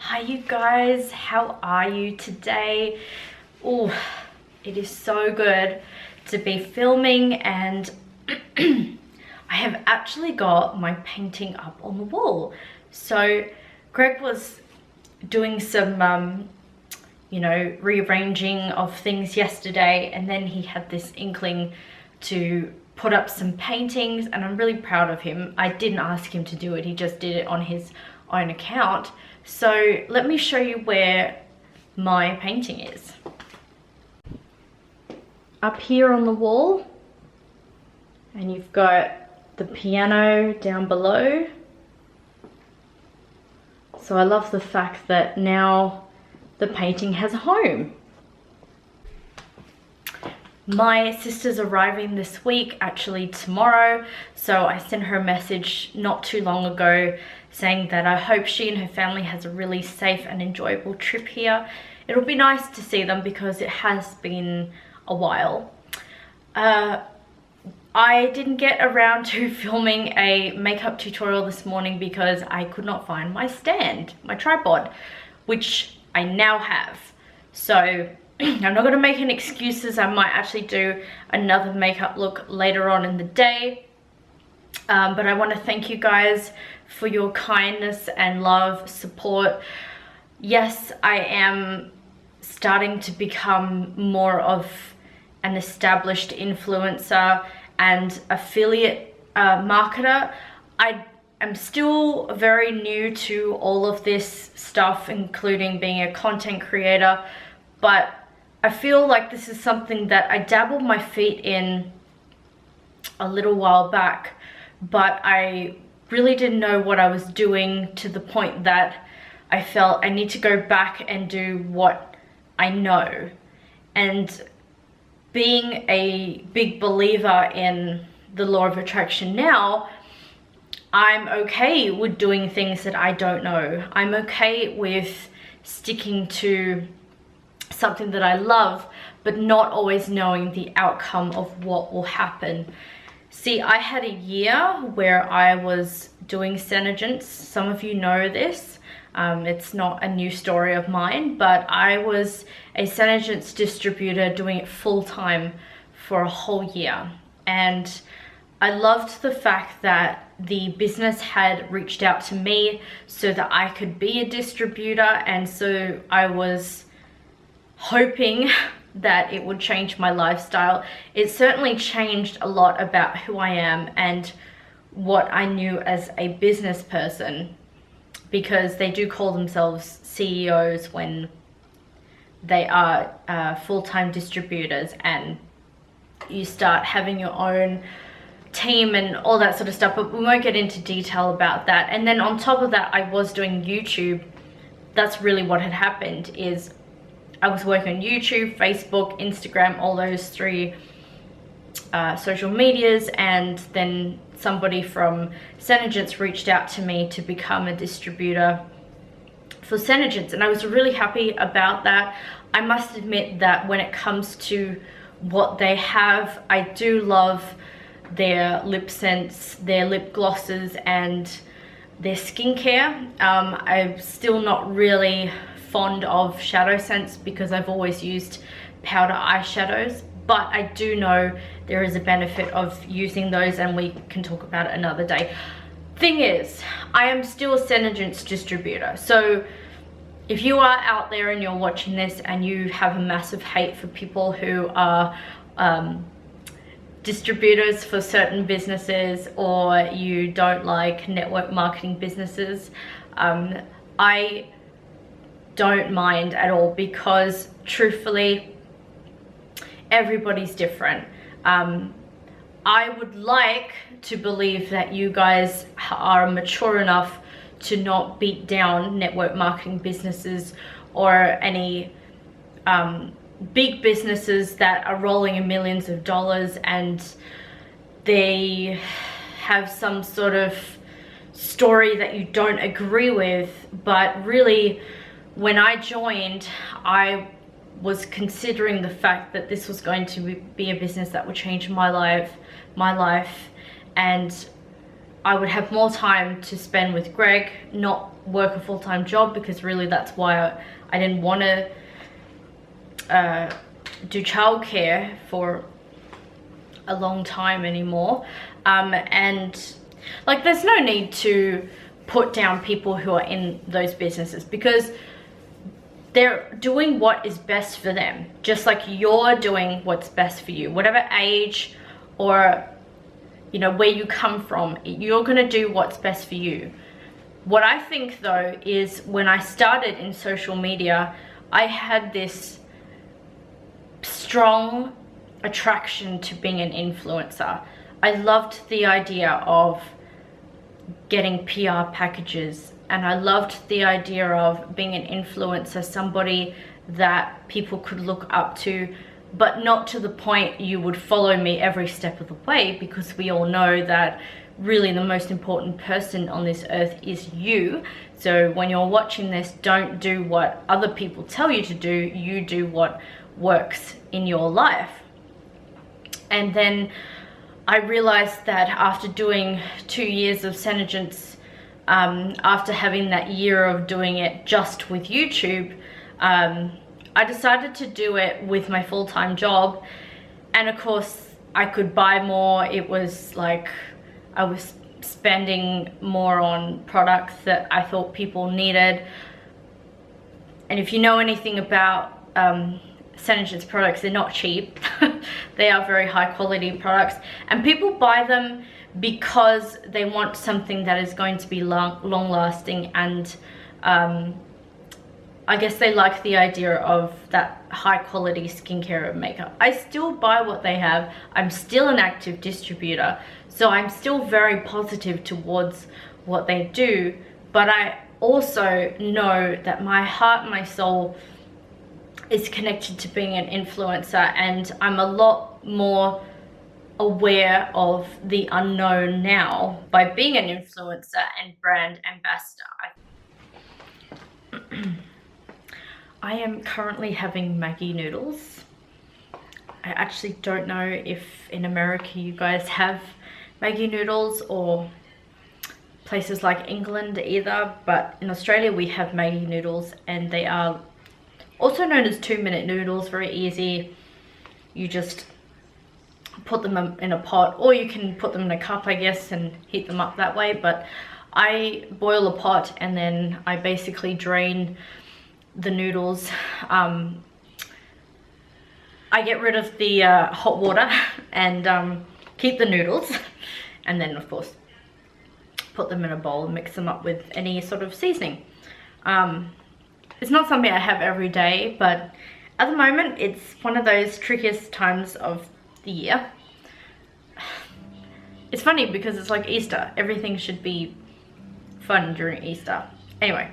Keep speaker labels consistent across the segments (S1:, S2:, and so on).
S1: Hi you guys, how are you today? Oh, it is so good to be filming, and I have actually got my painting up on the wall. So Greg was doing some rearranging of things yesterday, and then he had this inkling to put up some paintings, and I'm really proud of him. I didn't ask him to do it, he just did it on his own account. So let me show you where my painting is. Up here on the wall, and you've got the piano down below. So I love the fact that now the painting has a home. My sister's arriving this week, actually tomorrow, so I sent her a message not too long ago saying that I hope she and her family has a really safe and enjoyable trip here. It'll be nice to see them because it has been a while. I didn't get around to filming a makeup tutorial this morning because I could not find my stand, my tripod, which I now have. So I'm not going to make any excuses. I might actually do another makeup look later on in the day. But I want to thank you guys for your kindness and love, support. Yes, I am starting to become more of an established influencer and affiliate marketer. I am still very new to all of this stuff, including being a content creator, but I feel like this is something that I dabbled my feet in a little while back, but I really didn't know what I was doing, to the point that I felt I need to go back and do what I know. And being a big believer in the law of attraction now, I'm okay with doing things that I don't know. I'm okay with sticking to something that I love, but not always knowing the outcome of what will happen. See, I had a year where I was doing Senegence. Some of you know this. It's not a new story of mine, but I was a Senegence distributor doing it full-time for a whole year. And I loved the fact that the business had reached out to me so that I could be a distributor, and so I was hoping that it would change my lifestyle. It certainly changed a lot about who I am and what I knew as a business person, because they do call themselves CEOs when they are full-time distributors, and you start having your own team and all that sort of stuff, but we won't get into detail about that. And then on top of that, I was doing YouTube. That's really what had happened, is I was working on YouTube, Facebook, Instagram, all those three social medias, and then somebody from Senegence reached out to me to become a distributor for Senegence, and I was really happy about that. I must admit that when it comes to what they have, I do love their lip scents, their lip glosses, and their skincare. I'm still not really fond of shadow scents because I've always used powder eyeshadows, but I do know there is a benefit of using those, and we can talk about it another day. Thing is, I am still a Senegence distributor, so if you are out there and you're watching this and you have a massive hate for people who are distributors for certain businesses, or you don't like network marketing businesses, I don't mind at all, because truthfully, everybody's different. I would like to believe that you guys are mature enough to not beat down network marketing businesses or any big businesses that are rolling in millions of dollars, and they have some sort of story that you don't agree with. But really, when I joined, I was considering the fact that this was going to be a business that would change my life, and I would have more time to spend with Greg, not work a full-time job, because really that's why I didn't want to do childcare for a long time anymore. And like, there's no need to put down people who are in those businesses, because they're doing what is best for them, just like you're doing what's best for you. Whatever age or, you know, where you come from, you're gonna do what's best for you. What I think though is, when I started in social media, I had this strong attraction to being an influencer. I loved the idea of getting PR packages, and I loved the idea of being an influencer, somebody that people could look up to, but not to the point you would follow me every step of the way, because we all know that really the most important person on this earth is you. So when you're watching this, don't do what other people tell you to do, you do what works in your life. And then I realized that after doing 2 years of Senegence, after having that year of doing it just with YouTube, I decided to do it with my full-time job. And of course I could buy more. It was like I was spending more on products that I thought people needed. And if you know anything about Senegence products, they're not cheap. They are very high quality products, and people buy them because they want something that is going to be long lasting, and I guess they like the idea of that high quality skincare and makeup. I still buy what they have. I'm still an active distributor, so I'm still very positive towards what they do, but I also know that my heart and my soul is connected to being an influencer, and I'm a lot more aware of the unknown now by being an influencer and brand ambassador. I am currently having Maggi noodles. I actually don't know if in America you guys have Maggi noodles, or places like England either, but in Australia we have Maggi noodles, and they are also known as 2-minute noodles. Very easy. You just put them in a pot, or you can put them in a cup, I guess, and heat them up that way. But I boil a pot, and then I basically drain the noodles. I get rid of the hot water and keep the noodles, and then of course put them in a bowl and mix them up with any sort of seasoning. It's not something I have every day, but at the moment it's one of those trickiest times of the year. It's funny because it's like Easter. Everything should be fun during Easter. Anyway,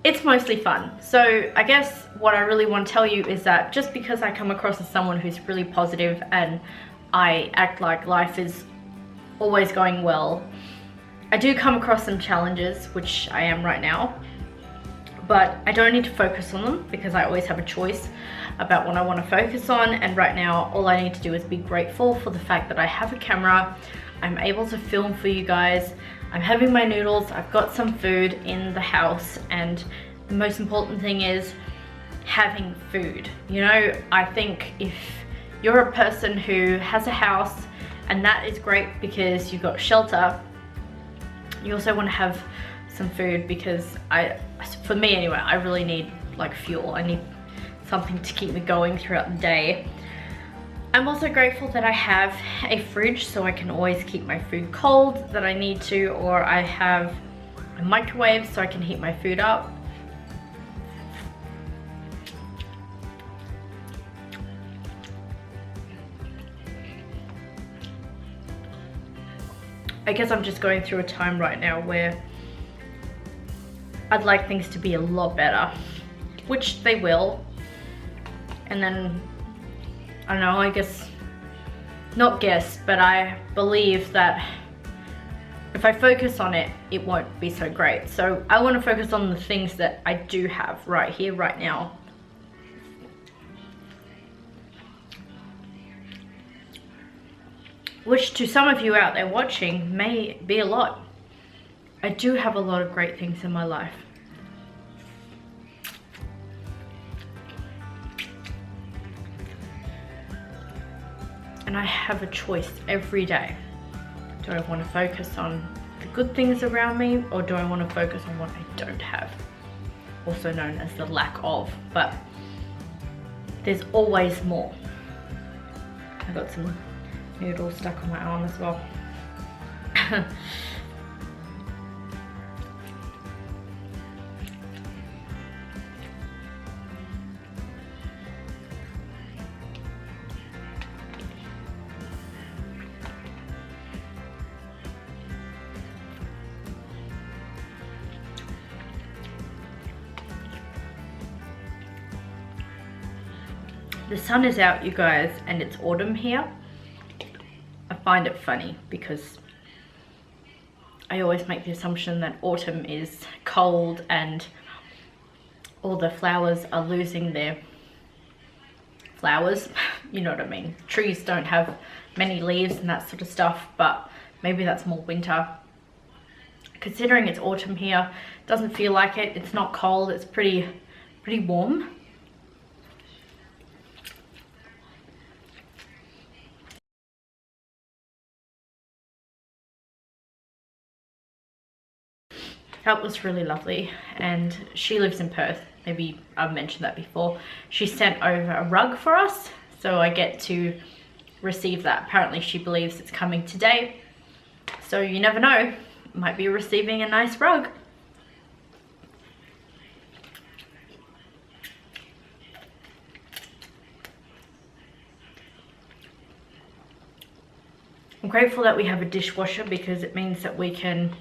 S1: it's mostly fun. So I guess what I really want to tell you is that just because I come across as someone who's really positive and I act like life is always going well, I do come across some challenges, which I am right now. But I don't need to focus on them, because I always have a choice about what I want to focus on. And right now, all I need to do is be grateful for the fact that I have a camera. I'm able to film for you guys. I'm having my noodles. I've got some food in the house. And the most important thing is having food. You know, I think if you're a person who has a house, and that is great because you've got shelter, you also want to have some food, because for me anyway, I really need like fuel. I need something to keep me going throughout the day. I'm also grateful that I have a fridge, so I can always keep my food cold that I need to, or I have a microwave so I can heat my food up. I guess I'm just going through a time right now where I'd like things to be a lot better, which they will. And then, I don't know, I guess, not guess, but I believe that if I focus on it, it won't be so great. So I want to focus on the things that I do have right here, right now. which to some of you out there watching may be a lot. I do have a lot of great things in my life. And I have a choice every day. Do I want to focus on the good things around me, or do I want to focus on what I don't have? Also known as the lack of, but there's always more. I got some noodles stuck on my arm as well. The sun is out, you guys, and it's autumn here. I find it funny because I always make the assumption that autumn is cold and all the flowers are losing their flowers. You know what I mean? Trees don't have many leaves and that sort of stuff, but maybe that's more winter. Considering it's autumn here, it doesn't feel like it. It's not cold, it's pretty warm. That was really lovely, and she lives in Perth. Maybe I've mentioned that before. She sent over a rug for us, so I get to receive that. Apparently she believes it's coming today, so you never know, might be receiving a nice rug. I'm grateful that we have a dishwasher because it means that we can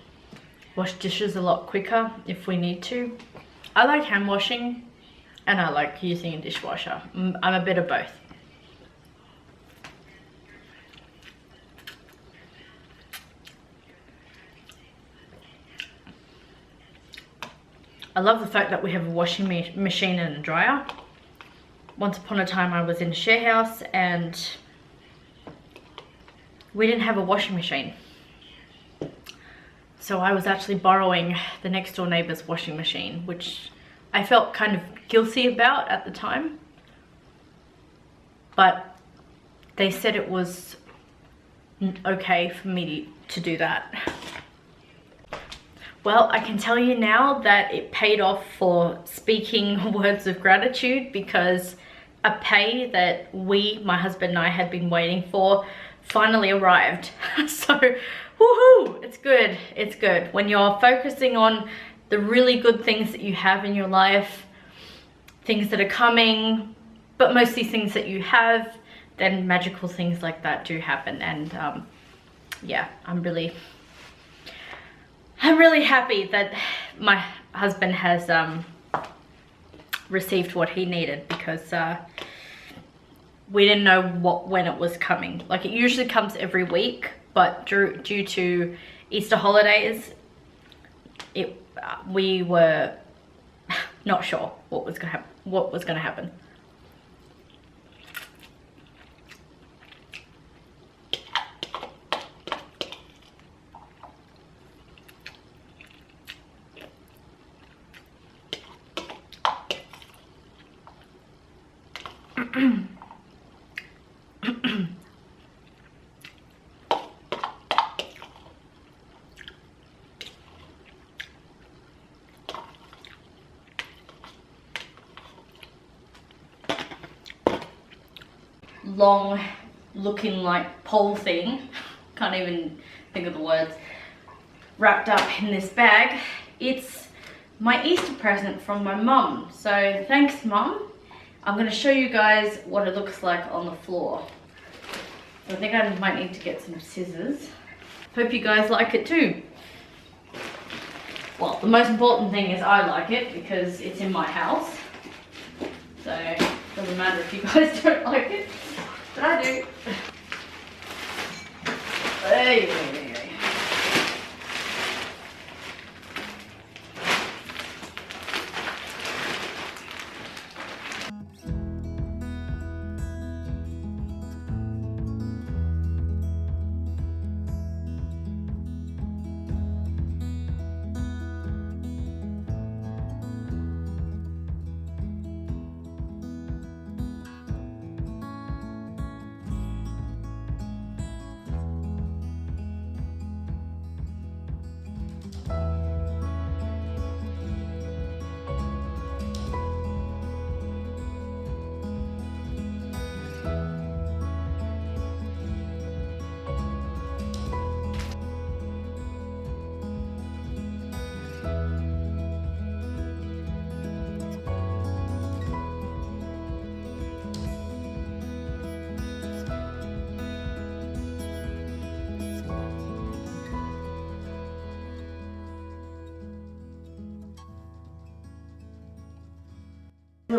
S1: wash dishes a lot quicker if we need to. I like hand washing and I like using a dishwasher. I'm a bit of both. I love the fact that we have a washing machine and a dryer. Once upon a time I was in a share house and we didn't have a washing machine. So I was actually borrowing the next door neighbor's washing machine, which I felt kind of guilty about at the time. But they said it was okay for me to do that. Well, I can tell you now that it paid off for speaking words of gratitude, because a pay that my husband and I had been waiting for finally arrived. So woohoo, it's good, it's good. When you're focusing on the really good things that you have in your life, things that are coming, but mostly things that you have, then magical things like that do happen. And yeah, I'm really happy that my husband has received what he needed, because we didn't know when it was coming. Like, it usually comes every week, but due to Easter holidays, we were not sure what was gonna happen. Long looking like pole thing, can't even think of the words, wrapped up in this bag. It's my Easter present from my mum, so thanks Mum. I'm going to show you guys what it looks like on the floor. So I think I might need to get some scissors. Hope you guys like it too. Well, the most important thing is I like it because it's in my house, so it doesn't matter if you guys don't like it. But I do. Hey.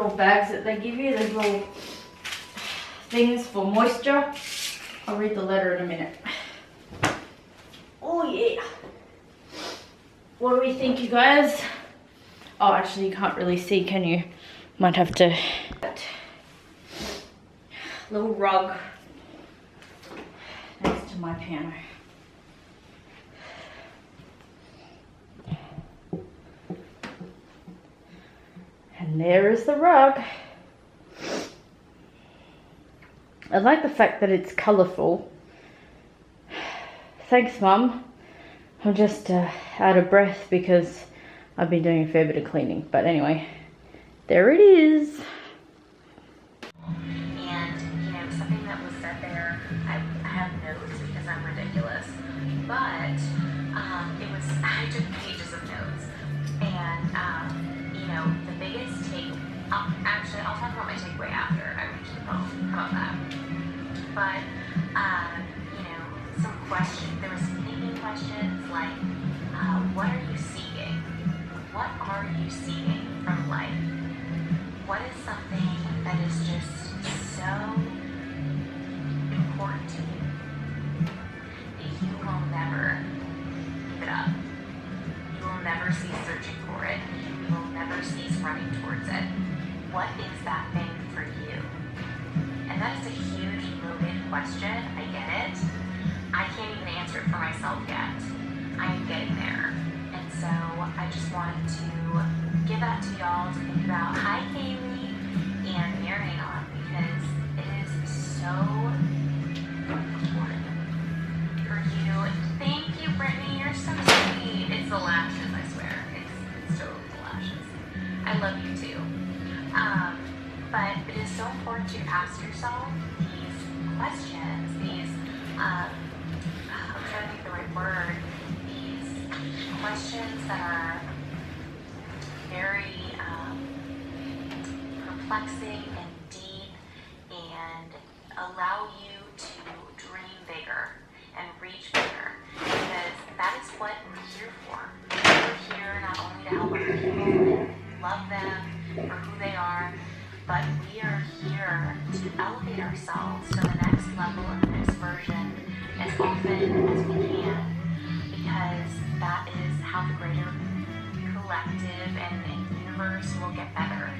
S1: little bags that they give you, these little things for moisture. I'll read the letter in a minute. Oh yeah. What do we think, you guys? Oh, actually you can't really see, can you? Might have to. Little rug next to my piano. And there is the rug. I like the fact that it's colourful. Thanks, Mum. I'm just out of breath because I've been doing a fair bit of cleaning. But anyway, there it is.
S2: And, you know, something that was said there, I have notes because I'm ridiculous. But I took pages of notes. And, you know, the biggest I'll talk about my takeaway after I reach the phone. How about that? But, you know, some questions. There was some thinking questions like, what are you seeking? What are you seeking from life? What is something that is just so important to you that you will never give it up? You will never cease searching for it. You will never cease running towards it. What is that thing for you? And that is a huge, loaded question. I get it. I can't even answer it for myself yet. I am getting there. And so I just wanted to give that to y'all to think about. Hi, Kaylee, and marinate on, because it is so important for you. Thank you, Brittany. You're so sweet. It's the lashes, I swear. It's totally the lashes. I love you too. But it is so important to ask yourself these questions, I'm trying to think the right word, these questions that are very perplexing and deep and allow you to dream bigger and reach bigger, because that is what we're here for. We're here not only to help other people and love them for who they are, but we are here to elevate ourselves to the next level and the next version as often as we can, because that is how the greater collective and universe will get better.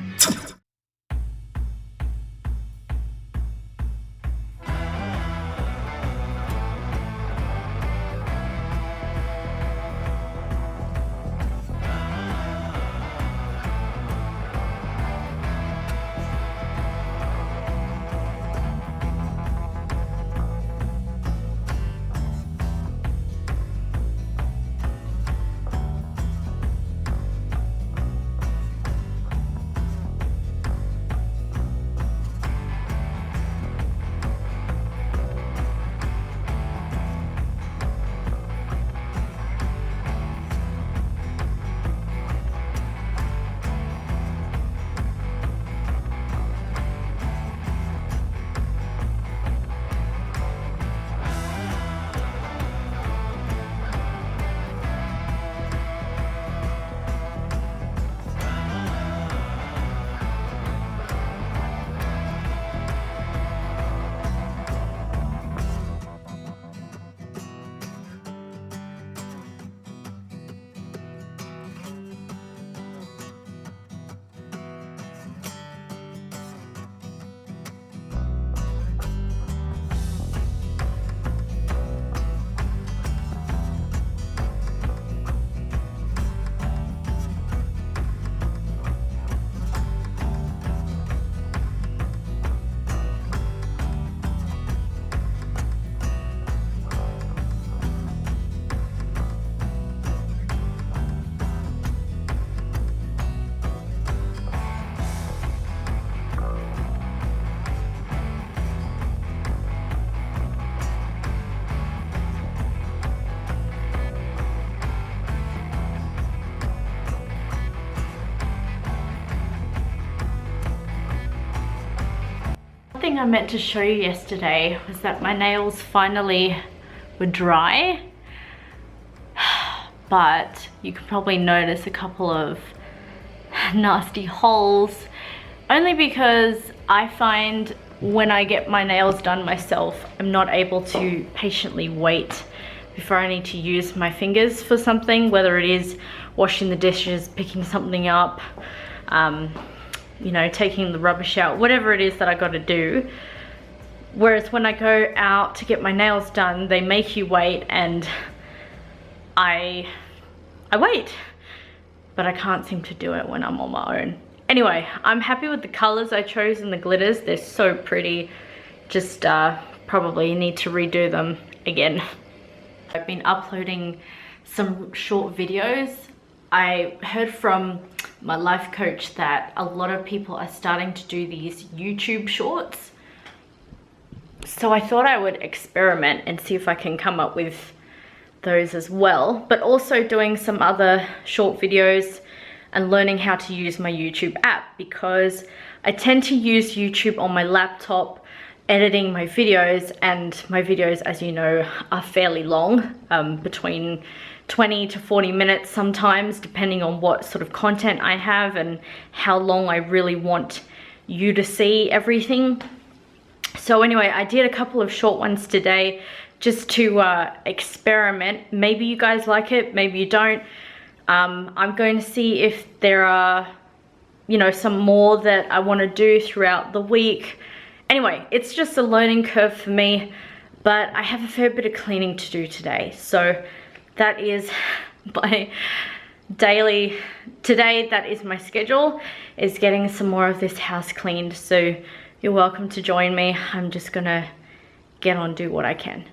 S1: Thing I meant to show you yesterday was that my nails finally were dry, but you can probably notice a couple of nasty holes Only because I find when I get my nails done myself, I'm not able to patiently wait before I need to use my fingers for something, whether it is washing the dishes, picking something up, you know, taking the rubbish out, whatever it is that I got to do. Whereas when I go out to get my nails done, they make you wait, and I wait, but I can't seem to do it when I'm on my own. Anyway, I'm happy with the colors I chose and the glitters. They're so pretty. Just probably need to redo them again. I've been uploading some short videos. I heard from my life coach that a lot of people are starting to do these YouTube shorts. So I thought I would experiment and see if I can come up with those as well, but also doing some other short videos and learning how to use my YouTube app, because I tend to use YouTube on my laptop editing my videos, and my videos, as you know, are fairly long, between 20 to 40 minutes sometimes, depending on what sort of content I have and how long I really want you to see everything. So anyway, I did a couple of short ones today just to experiment. Maybe you guys like it, maybe you don't. I'm going to see if there are, you know, some more that I want to do throughout the week. Anyway, it's just a learning curve for me, but I have a fair bit of cleaning to do today. So that is my daily, today that is my schedule, is getting some more of this house cleaned. So you're welcome to join me. I'm just gonna get on, do what I can.